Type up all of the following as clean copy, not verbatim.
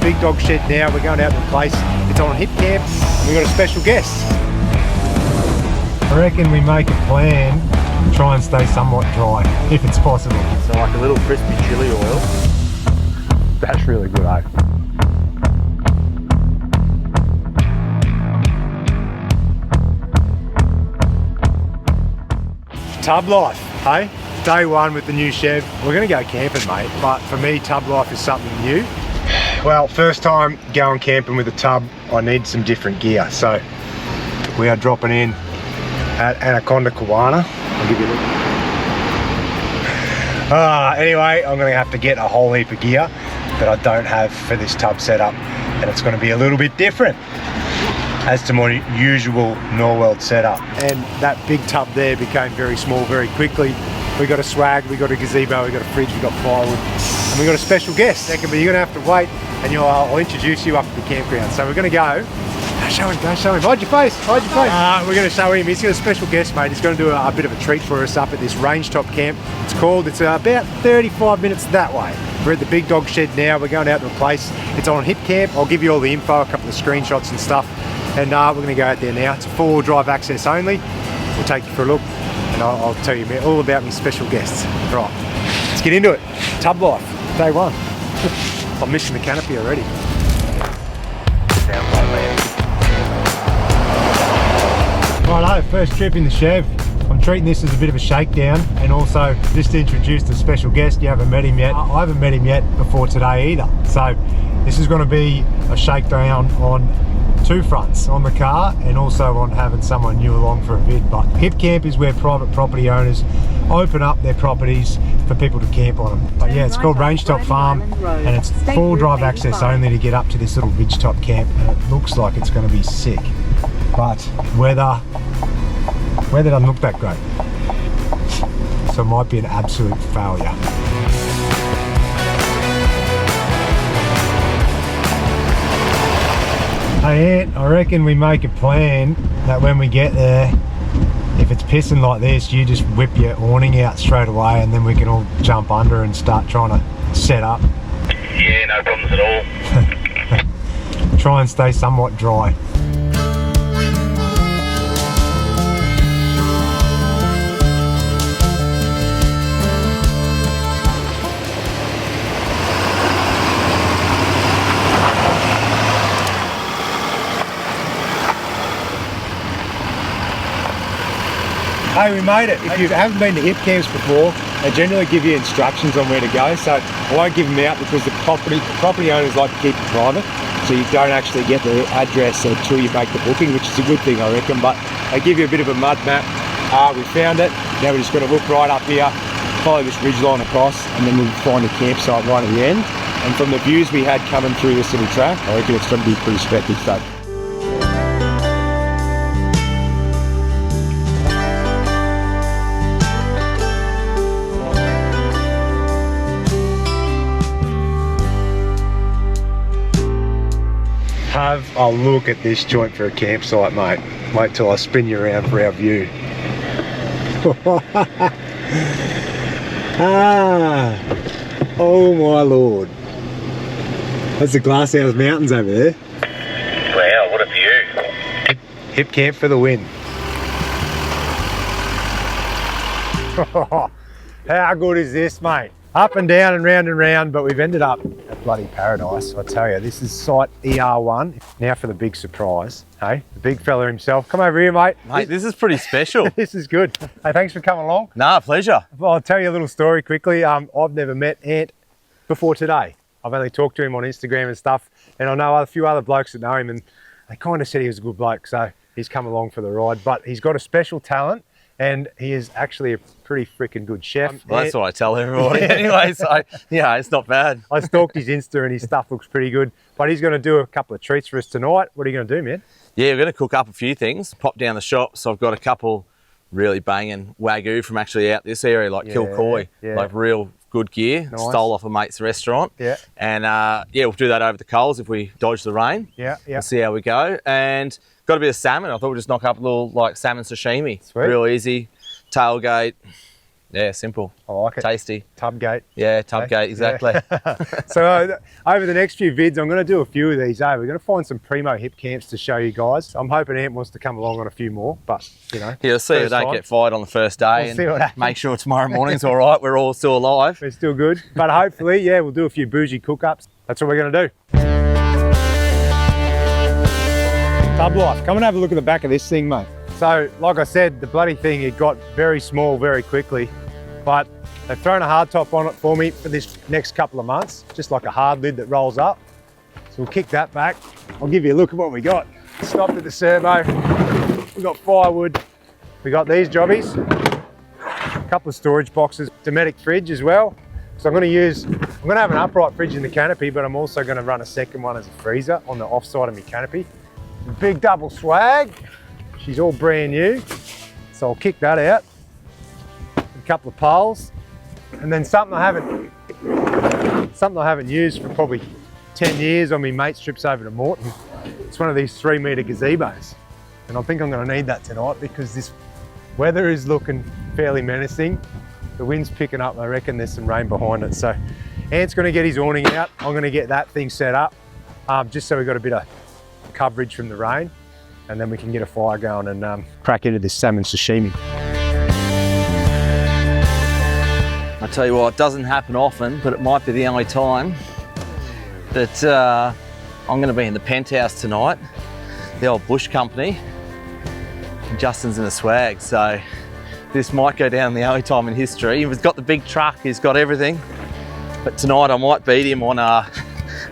big dog shed now. We're going out to the place. It's on hip camp. We've got a special guest. I reckon we make a plan to try and stay somewhat dry, if it's possible. So like a little crispy chili oil. That's really good, eh? Tub life, hey? Day one with the new shed. We're gonna go camping, mate, but for me, tub life is something new. Well, first time going camping with a tub, I need some different gear. So we are dropping in at Anaconda Kiwana. I'll give you a look. Anyway, I'm gonna have to get a whole heap of gear that I don't have for this tub setup, and it's gonna be a little bit different as to my usual Norweld setup. And that big tub there became very small very quickly. We got a swag, we got a gazebo, we got a fridge, we got firewood, and we got a special guest. Second, but you're gonna have to wait, and I'll introduce you up to the campground. So we're gonna go. Show him, go show him. Hide your face, hide your face. We're gonna show him. He's got a special guest, mate. He's gonna do a bit of a treat for us up at this range top camp. It's about 35 minutes that way. We're at the big dog shed now. We're going out to a place. It's on hip camp. I'll give you all the info, a couple of screenshots and stuff. And we're gonna go out there now. It's a 4-wheel drive access only. We'll take you for a look, and I'll tell you all about my special guests. Right, let's get into it. Tub life, day one. I'm missing the canopy already. Righto, first trip in the Chev. I'm treating this as a bit of a shakedown, and also just to introduce the special guest. You haven't met him yet. I haven't met him yet before today either. So this is going to be a shakedown on 2 fronts, on the car and also on having someone new along for a bit. But hip camp is where private property owners open up their properties for people to camp on them. But yeah, it's called Range Top Farm, and it's 4-wheel drive access only to get up to this little ridge top camp, and it looks like it's going to be sick. But weather doesn't look that great, so it might be an absolute failure. Hey Ant, I reckon we make a plan that when we get there, if it's pissing like this, you just whip your awning out straight away, and then we can all jump under and start trying to set up. Yeah, no problems at all. Try and stay somewhat dry. Hey, we made it. If you haven't been to hip camps before, they generally give you instructions on where to go, so I won't give them out because the property owners like to keep it private, so you don't actually get the address until you make the booking, which is a good thing, I reckon. But they give you a bit of a mud map. We found it. Now we're just going to look right up here, follow this ridge line across, and then we'll find a campsite right at the end. And from the views we had coming through this little track, I reckon it's going to be pretty spectacular. Have a look at this joint for a campsite, mate. Wait till I spin you around for our view. Oh my lord. That's the Glasshouse Mountains over there. Wow, what a view. Hip camp for the win. How good is this, mate? Up and down and round, but we've ended up at bloody paradise. I tell you, this is site ER1. Now for the big surprise, hey? The big fella himself. Come over here, mate. Mate, this is pretty special. This is good. Hey, thanks for coming along. Nah, pleasure. Well, I'll tell you a little story quickly. I've never met Ant before today. I've only talked to him on Instagram and stuff, and I know a few other blokes that know him, and they kind of said he was a good bloke, so he's come along for the ride. But he's got a special talent, and he is actually a pretty freaking good chef. Well, that's what I tell everybody anyway, so yeah, it's not bad. I stalked his Insta and his stuff looks pretty good, but he's going to do a couple of treats for us tonight. What are you going to do, man? Yeah, we're going to cook up a few things, pop down the shop. So I've got a couple really banging Wagyu from actually out this area, like Kilcoy, like real good gear, stole off a mate's restaurant. Yeah. And yeah, we'll do that over the coals if we dodge the rain. Yeah, yeah. We'll see how we go. And got a bit of salmon. I thought we'd just knock up a little like salmon sashimi. Sweet. Real easy. Tailgate, Yeah, simple. I like it. Tasty. Tubgate. Yeah, tubgate, exactly. Yeah. So over the next few vids, I'm going to do a few of these. We're going to find some primo hip camps to show you guys. I'm hoping Ant wants to come along on a few more, but you know. You'll see I don't get fired on the first day. We'll see what happens. Make sure tomorrow morning's all right. We're all still alive. We're still good. But hopefully, yeah, we'll do a few bougie cook-ups. That's what we're going to do. Tub life. Come and have a look at the back of this thing, mate. So, like I said, the bloody thing, it got very small very quickly, but they've thrown a hard top on it for me for this next couple of months, just like a hard lid that rolls up. So we'll kick that back. I'll give you a look at what we got. Stopped at the servo. We got firewood. We got these jobbies, a couple of storage boxes, Dometic fridge as well. So I'm going to have an upright fridge in the canopy, but I'm also going to run a second one as a freezer on the offside of my canopy. Big double swag. She's all brand new, so I'll kick that out. A couple of poles, and then something I haven't used for probably 10 years on my mate's trips over to Moreton. It's one of these 3-metre gazebos, and I think I'm going to need that tonight because this weather is looking fairly menacing. The wind's picking up. I reckon there's some rain behind it. So Ant's going to get his awning out. I'm going to get that thing set up, just so we've got a bit of coverage from the rain, and then we can get a fire going and crack into this salmon sashimi. I tell you what, it doesn't happen often, but it might be the only time that I'm going to be in the penthouse tonight, the old bush company. Justin's in a swag, so this might go down the only time in history. He's got the big truck, he's got everything, but tonight I might beat him on a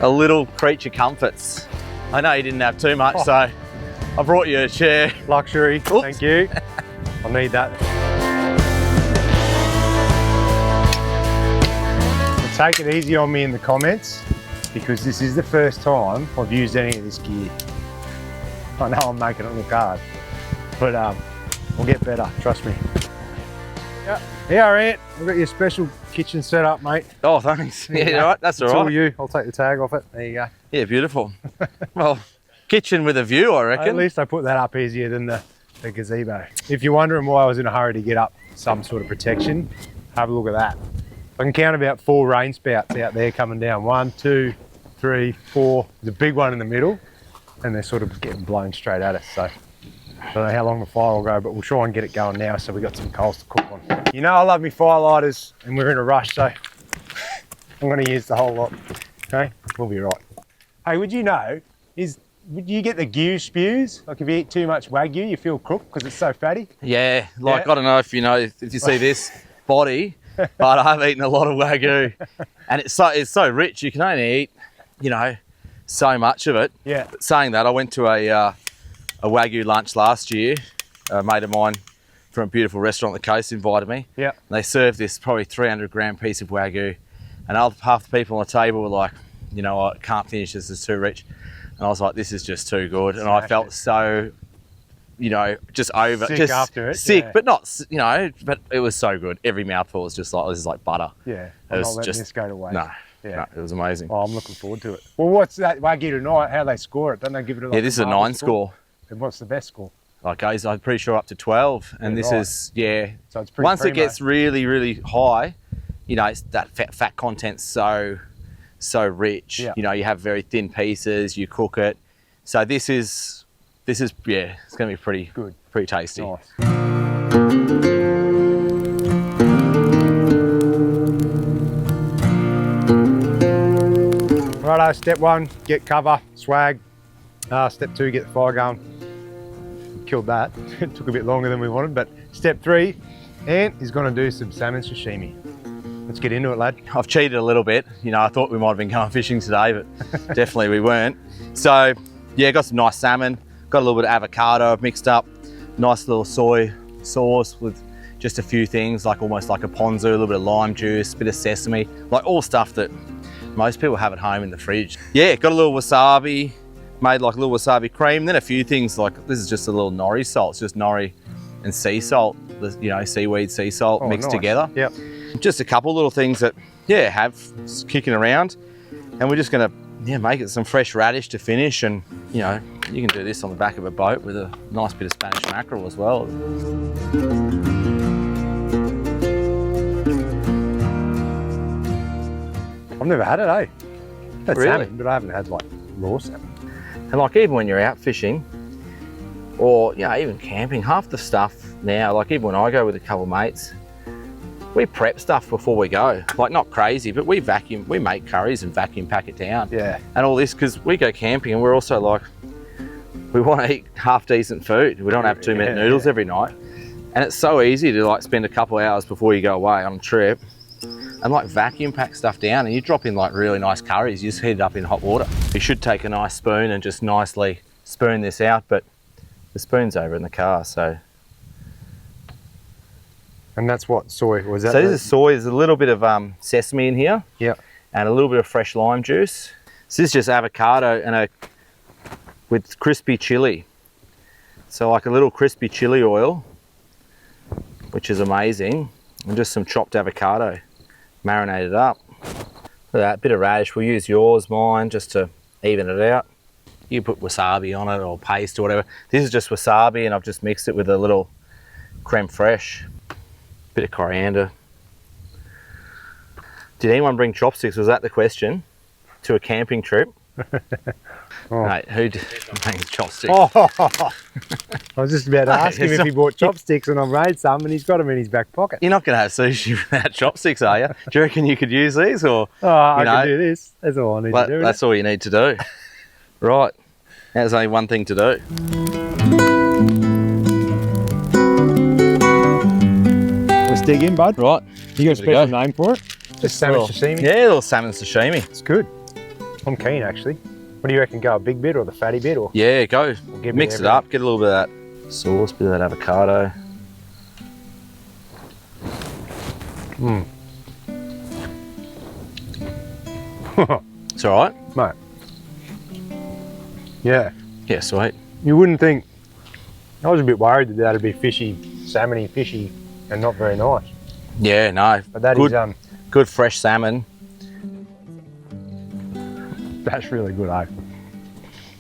little creature comforts. I know you didn't have too much, so I brought you a chair. Luxury, Oops. Thank you. I'll need that. So take it easy on me in the comments, because this is the first time I've used any of this gear. I know I'm making it look hard, but we'll get better, trust me. Yeah, Ant, I've got your special kitchen set up, mate. Oh, thanks. Yeah, all right, that's all It's right. all you. I'll take the tag off it. There you go. Yeah, beautiful. Well, kitchen with a view, I reckon. At least I put that up easier than the gazebo. If you're wondering why I was in a hurry to get up some sort of protection, have a look at that. I can count about 4 rain spouts out there coming down. 1, 2, 3, 4. There's a big one in the middle, and they're sort of getting blown straight at us. So I don't know how long the fire will go, but we'll try and get it going now so we've got some coals to cook on. You know I love me firelighters, and we're in a rush, so I'm going to use the whole lot. Okay, we'll be right. Hey, would you know, would you get the gear spews? Like if you eat too much Wagyu, you feel crook because it's so fatty? Yeah, like Yeah. I don't know if you know, if you see this body, but I've eaten a lot of Wagyu, and it's so rich. You can only eat, you know, so much of it. Yeah. But saying that, I went to a Wagyu lunch last year. A mate of mine from a beautiful restaurant on the coast invited me. Yeah. And they served this probably 300 gram piece of Wagyu, and half the people on the table were like, you know, I can't finish this, it's too rich. And I was like, this is just too good. And I felt so, you know, just over. Sick just after it, sick, yeah. but not, you know, but it was so good. Every mouthful was just like, this is like butter. Yeah, It I'm was not letting just, this go to waste. no, Yeah. no, it was amazing. Oh, I'm looking forward to it. Well, what's that Wagyu tonight? How they score it? Don't they give it a Yeah, this is a 9 score. And what's the best score? Like, guys, I'm pretty sure up to 12. And Yeah, this right. is, yeah. So it's pretty Once it primo. gets really, really high, you know, it's that fat content's so rich. Yeah. You know, you have very thin pieces, you cook it. So this is, yeah, it's going to be pretty Good. pretty tasty. Nice. Righto, step 1, get cover, swag. Step 2, get the fire going. Killed that. It took a bit longer than we wanted, but step 3, Ant is going to do some salmon sashimi. Let's get into it, lad. I've cheated a little bit. You know, I thought we might have been going fishing today, but definitely we weren't. So, yeah, got some nice salmon. Got a little bit of avocado I've mixed up. Nice little soy sauce with just a few things, like almost like a ponzu, a little bit of lime juice, a bit of sesame, like all stuff that most people have at home in the fridge. Yeah, got a little wasabi, made like a little wasabi cream, then a few things like, this is just a little nori salt. It's just nori and sea salt, you know, seaweed, sea salt mixed nice. together. Yep. Just a couple little things that, yeah, have kicking around. And we're just gonna, yeah, make it some fresh radish to finish. And, you know, you can do this on the back of a boat with a nice bit of Spanish mackerel as well. I've never had it, eh? Had Really? salmon, but I haven't had like raw salmon. And like even when you're out fishing, or you know, even camping, half the stuff now, like even when I go with a couple of mates, we prep stuff before we go. Like not crazy, but we make curries and vacuum pack it down. Yeah. And all this, because we go camping and we're also like, we want to eat half decent food. We don't have 2-minute noodles every night. And it's so easy to like spend a couple of hours before you go away on a trip and like vacuum pack stuff down, and you drop in like really nice curries, you just heat it up in hot water. You should take a nice spoon and just nicely spoon this out, but the spoon's over in the car, so. And that's what soy was that? So this is soy. There's a little bit of sesame in here. Yeah. And a little bit of fresh lime juice. So this is just avocado and with crispy chili. So like a little crispy chili oil, which is amazing, and just some chopped avocado, marinated up. Look at that, bit of radish. We'll use yours, mine, just to even it out. You put wasabi on it or paste or whatever. This is just wasabi, and I've just mixed it with a little creme fraiche. Bit of coriander. Did anyone bring chopsticks? Was that the question? To a camping trip? Oh. Mate, who did bring chopsticks? Oh, I was just about to ask him if he bought chopsticks, and I've made some, and he's got them in his back pocket. You're not going to have sushi without chopsticks, are you? Do you reckon you could use these? Or I can do this. That's all I need to do. That's all you need to do. Right. There's only one thing to do. Let's dig in, bud. Right. You got a special name for it? Just salmon sashimi? Yeah, a little salmon sashimi. It's good. I'm keen, actually. What do you reckon? Go a big bit or the fatty bit? Or Yeah, go. give me Mix it up. Get a little bit of that sauce, bit of that avocado. It's all right. Mate. Yeah. Yeah, sweet. You wouldn't think. I was a bit worried that that'd be fishy, salmony, fishy, and not very nice. Yeah, no. But that good, is good fresh salmon. that's really good, eh?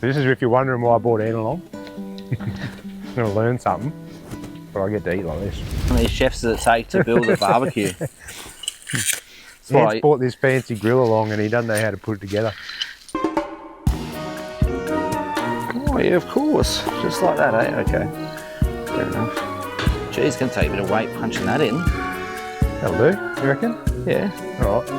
This is if you're wondering why I brought Ian along. I'm gonna learn something, but I get to eat like this. How many chefs does it take to build a barbecue? Ian's brought this fancy grill along, and he doesn't know how to put it together. Oh yeah, of course. Just like that, eh? Okay. Fair enough. Geez, it's going to take a bit of weight punching that in. That'll do, you reckon? Yeah. All right.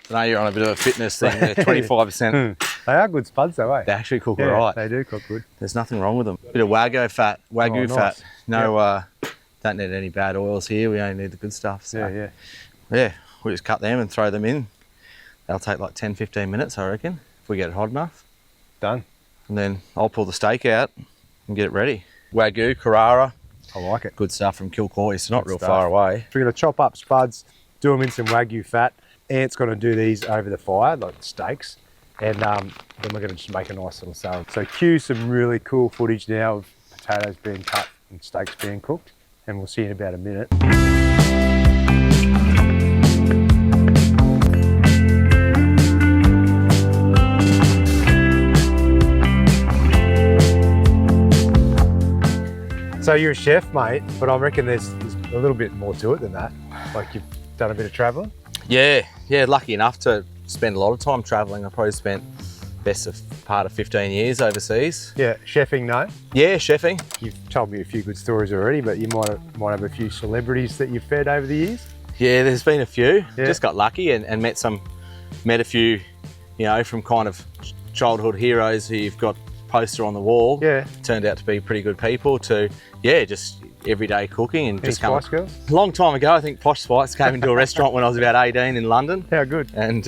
I know you're on a bit of a fitness thing there, 25%. They are good spuds though, eh? They actually cook Yeah, all right. they do cook good. There's nothing wrong with them. Bit of Wagyu fat, nice. fat. No, don't need any bad oils here. We only need the good stuff. So. Yeah, we just cut them and throw them in. They'll take like 10, 15 minutes, I reckon, if we get it hot enough. Done. And then I'll pull the steak out and get it ready. Wagyu, Carrara. I like it. Good stuff from Kilcoy. It's not Good real stuff. far away. We're going to chop up spuds, do them in some Wagyu fat. Ant's going to do these over the fire, like steaks. And then we're going to just make a nice little salad. So cue some really cool footage now of potatoes being cut and steaks being cooked. And we'll see you in about a minute. So you're a chef, mate, but I reckon there's a little bit more to it than that. Like you've done a bit of travelling. Yeah, lucky enough to spend a lot of time travelling. I probably spent best of part of 15 years overseas. Yeah, chefing, no? Yeah, chefing. You've told me a few good stories already, but you might have a few celebrities that you've fed over the years. Yeah, there's been a few. Yeah. Just got lucky and met a few, you know, from kind of childhood heroes who you've got poster on the wall. Yeah. Turned out to be pretty good people to, yeah, just everyday cooking and Any just Spice Girls? A long time ago, I think Posh Spice came into a restaurant when I was about 18 in London. How good. And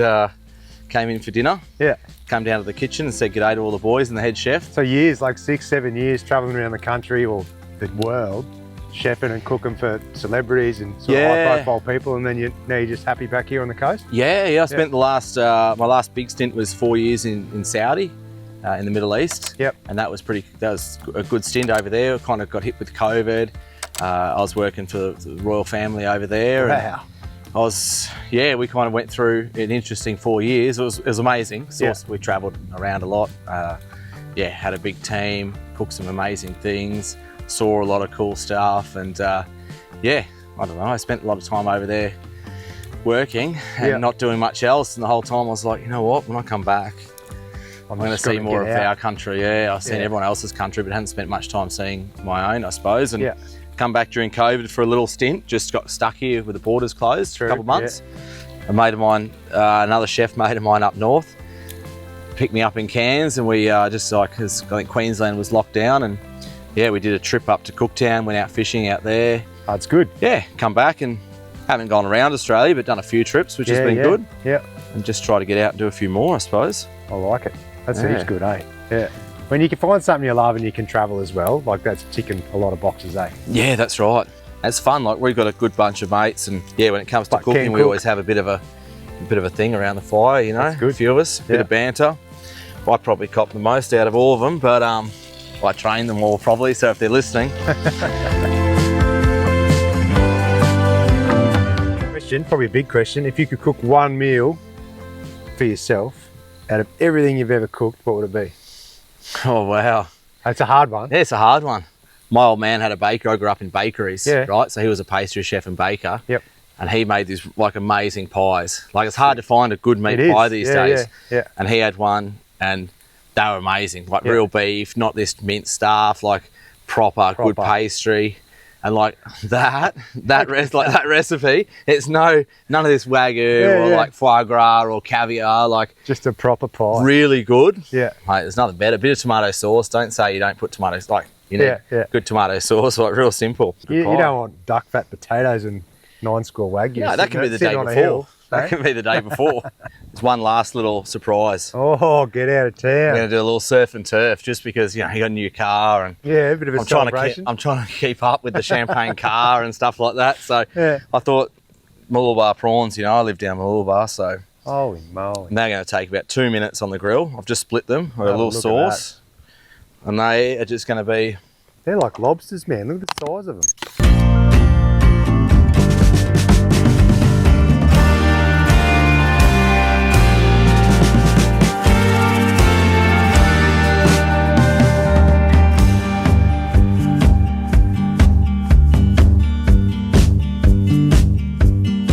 came in for dinner. Yeah. Came down to the kitchen and said g'day to all the boys and the head chef. So years, like 6, 7 years, travelling around the country or the world, chefing and cooking for celebrities and sort of high profile people, and then now you're just happy back here on the coast? Yeah, I spent the last, my last big stint was 4 years in Saudi, in the Middle East. Yep. And that was a good stint over there. Kind of got hit with COVID. I was working for the royal family over there. Wow. We kind of went through an interesting 4 years. It was amazing. So we travelled around a lot. Had a big team, cooked some amazing things, saw a lot of cool stuff, and I don't know, I spent a lot of time over there working and not doing much else. And the whole time I was like, you know what, when I come back, I'm going to see more of our country. Yeah, I've seen everyone else's country, but hadn't spent much time seeing my own, I suppose. And come back during COVID for a little stint, just got stuck here with the borders closed for a couple of months. A mate of mine, another chef mate of mine up north, picked me up in Cairns, and we just like, because I think Queensland was locked down, and yeah, we did a trip up to Cooktown, went out fishing out there. That's good. Yeah, come back and haven't gone around Australia, but done a few trips, which has been good. Yeah. And just try to get out and do a few more, I suppose. I like it. That's heaps good, eh? Yeah. When you can find something you love and you can travel as well, like that's ticking a lot of boxes, eh? Yeah, that's right. It's fun. Like we've got a good bunch of mates, and yeah, when it comes to cooking, we always have a bit of a thing around the fire. You know, that's good. A few of us, a bit of banter. I probably cop the most out of all of them, but I train them all probably. So if they're listening. Question, probably a big question. If you could cook one meal for yourself out of everything you've ever cooked, what would it be? Oh wow, that's a hard one. Yeah, it's a hard one. My old man had a baker. I grew up in bakeries, right? So he was a pastry chef and baker. Yep. And he made these like amazing pies. Like it's hard to find a good meat pie these days. Yeah. And he had one, and they were amazing. Like real beef, not this minced stuff. Like proper good pastry. And like that recipe, it's none of this Wagyu or like foie gras or caviar, like just a proper pie. Really good. Yeah. Like, there's nothing better. A bit of tomato sauce. Don't say you don't put tomatoes. Like you need good tomato sauce. Like real simple. You don't want duck fat potatoes and 9-score Wagyu. No, that can be the day before. That can be the day before. There's one last little surprise. Oh, get out of town. We're going to do a little surf and turf just because, you know, you got a new car. And a bit of a celebration. I'm trying to keep up with the champagne car and stuff like that. So I thought Mooloolaba prawns, you know, I live down Mooloolaba, so. Holy moly. They're going to take about 2 minutes on the grill. I've just split them with a little sauce. And they are just going to be. They're like lobsters, man. Look at the size of them.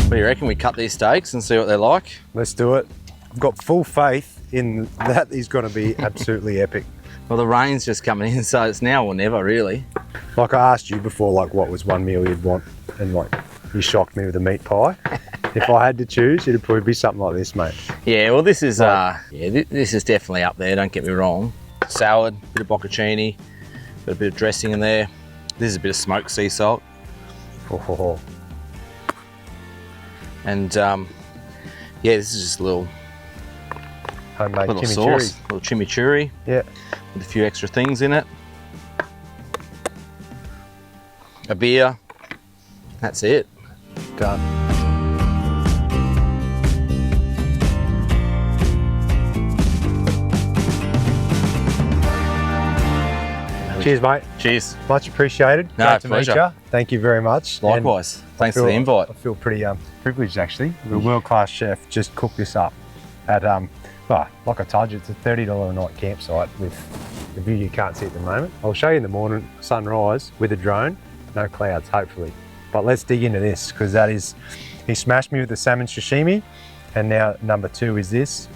What do you reckon? We cut these steaks and see what they're like? Let's do it. I've got full faith in that is going to be absolutely epic. Well, the rain's just coming in, so it's now or never, really. Like I asked you before, like what was one meal you'd want, and like you shocked me with a meat pie. If I had to choose, it'd probably be something like this, mate. Yeah, well, this is this is definitely up there. Don't get me wrong. Salad, bit of bocconcini, got a bit of dressing in there. This is a bit of smoked sea salt. And yeah, this is just a little homemade chimichurri. Sauce, little chimichurri. Yeah. With a few extra things in it. A beer. That's it. Done. Cheers, mate. Cheers. Much appreciated. No, great to meet you. Thank you very much. Likewise. And thanks for the invite. I feel pretty privileged, actually. The world-class chef just cooked this up at, well, like I told you, it's a $30 a night campsite with the view you can't see at the moment. I'll show you in the morning, sunrise with a drone, no clouds, hopefully. But let's dig into this, because that is, he smashed me with the salmon sashimi, and now number 2 is this,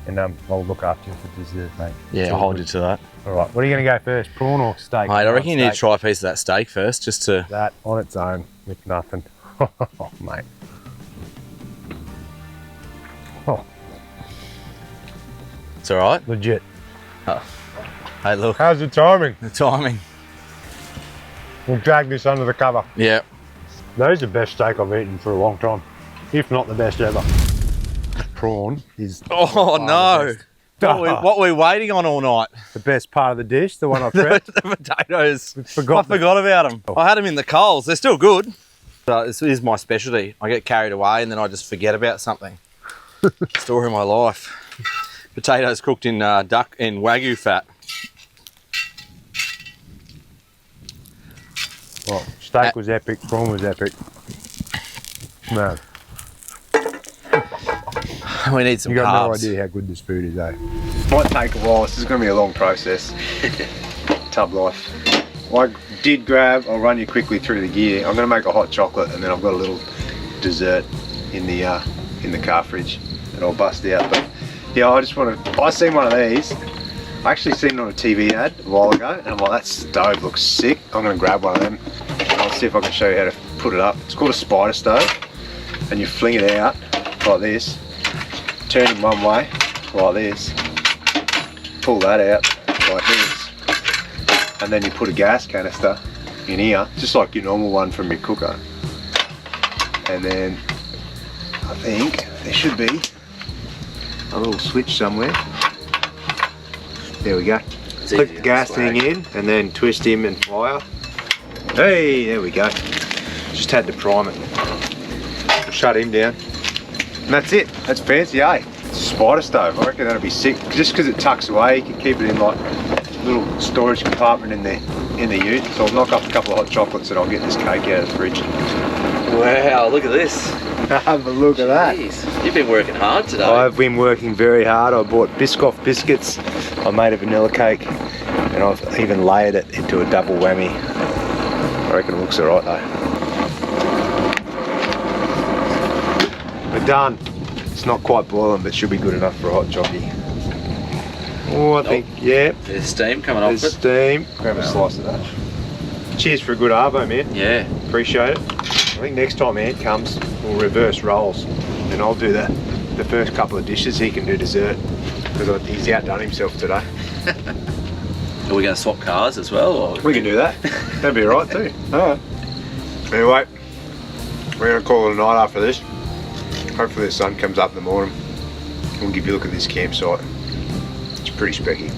and I'll look after you for dessert, mate. Yeah, I'll hold you to that. All right, what are you going to go first, prawn or steak? Mate, I reckon you need to try a piece of that steak first, just to... That on its own, with nothing. Oh, mate. Oh. It's all right? Legit. Oh. Hey, look. How's the timing? The timing. We'll drag this under the cover. Yeah. That is the best steak I've eaten for a long time, if not the best ever. Prawn is... Oh, no. What were we waiting on all night? The best part of the dish, the one I prepped. The potatoes. I forgot about them. I had them in the coals. They're still good. So this is my specialty. I get carried away and then I just forget about something. Story of my life. Potatoes cooked in Wagyu fat. Well, steak was epic, prawn was epic. No. We need some carbs. You got no idea how good this food is, eh? Might take a while. This is going to be a long process. Tub life. I did grab, I'll run you quickly through the gear. I'm going to make a hot chocolate, and then I've got a little dessert in the car fridge that I'll bust out. But yeah, I seen one of these. I actually seen it on a TV ad a while ago, and I'm like, that stove looks sick. I'm going to grab one of them, and I'll see if I can show you how to put it up. It's called a spider stove, and you fling it out like this, turn it one way like this, pull that out like this, and then you put a gas canister in here, just like your normal one from your cooker. And then I think there should be a little switch somewhere. There we go. Click the gas thing in and then twist him and fire. Hey, there we go. Just had to prime it. We'll shut him down. And that's it. That's fancy, eh? It's a spider stove. I reckon that'll be sick. Just because it tucks away, you can keep it in like a little storage compartment in the ute. So I'll knock up a couple of hot chocolates and I'll get this cake out of the fridge. Wow, look at this. Have a look at that. You've been working hard today. I've been working very hard. I bought Biscoff biscuits. I made a vanilla cake, and I've even layered it into a double whammy. I reckon it looks alright though. We're done. It's not quite boiling, but should be good enough for a hot chockey. Oh, I think, yeah. There's steam coming off it. There's steam. Grab a slice of that. Cheers for a good arvo, man. Yeah. Appreciate it. I think next time Ant comes, we'll reverse roles, and I'll do the first couple of dishes. He can do dessert because he's outdone himself today. Are we going to swap cars as well? Or? We can do that. That'd be alright too. Alright. Anyway, we're going to call it a night after this. Hopefully the sun comes up in the morning. We'll give you a look at this campsite. It's pretty specky.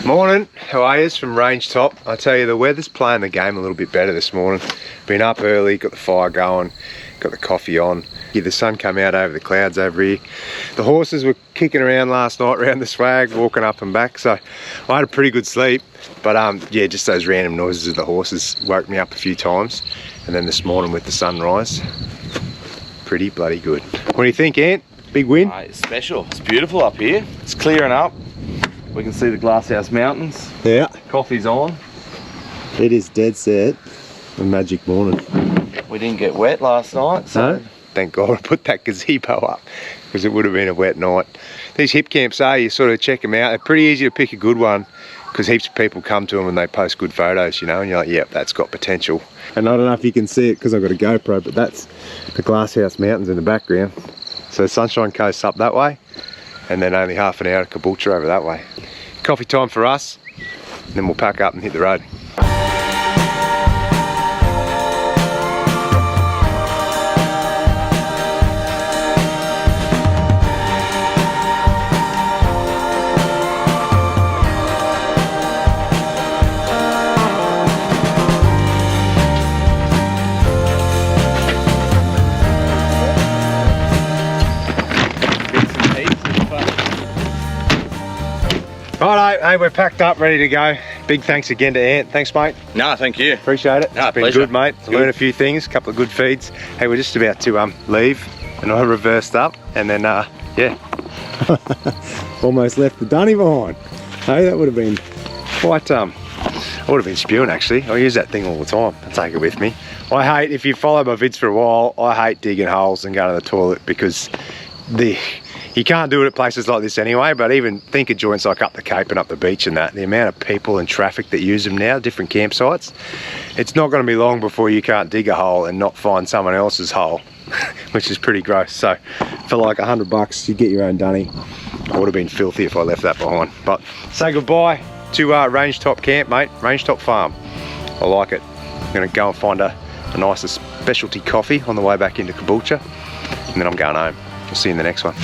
Morning, how are yous from Range Top? I tell you, the weather's playing the game a little bit better this morning. Been up early, got the fire going, got the coffee on. Yeah, the sun come out over the clouds over here. The horses were kicking around last night around the swag, walking up and back, so I had a pretty good sleep. But yeah, just those random noises of the horses woke me up a few times. And then this morning with the sunrise, pretty bloody good. What do you think, Ant? Big win? It's special. It's beautiful up here. It's clearing up. We can see the Glasshouse Mountains. Yeah. Coffee's on. It is dead set. A magic morning. We didn't get wet last night, so... No? Thank God I put that gazebo up, because it would have been a wet night. These hip camps are, you sort of check them out. They're pretty easy to pick a good one, because heaps of people come to them and they post good photos, you know, and you're like, yep, that's got potential. And I don't know if you can see it because I've got a GoPro, but that's the Glasshouse Mountains in the background. So Sunshine Coast's up that way, and then only half an hour to Caboolture over that way. Coffee time for us, and then we'll pack up and hit the road. Righto, hey, we're packed up, ready to go. Big thanks again to Ant. Thanks, mate. No, thank you. Appreciate it. No, it's been pleasure. good, mate. Learned a few things, a couple of good feeds. Hey, we're just about to leave, and I reversed up, and then yeah, almost left the dunny behind. Hey, that would have been quite I would have been spewing actually. I use that thing all the time. I take it with me. I hate, if you follow my vids for a while, I hate digging holes and going to the toilet, because you can't do it at places like this anyway, but even think of joints like up the Cape and up the beach and that, the amount of people and traffic that use them now, different campsites, it's not going to be long before you can't dig a hole and not find someone else's hole, which is pretty gross. So for like $100 you get your own dunny. I would have been filthy if I left that behind. But say goodbye to Range Top Camp, mate. Range Top Farm. I like it. I'm going to go and find a nicer specialty coffee on the way back into Caboolture, and then I'm going home. I'll see you in the next one.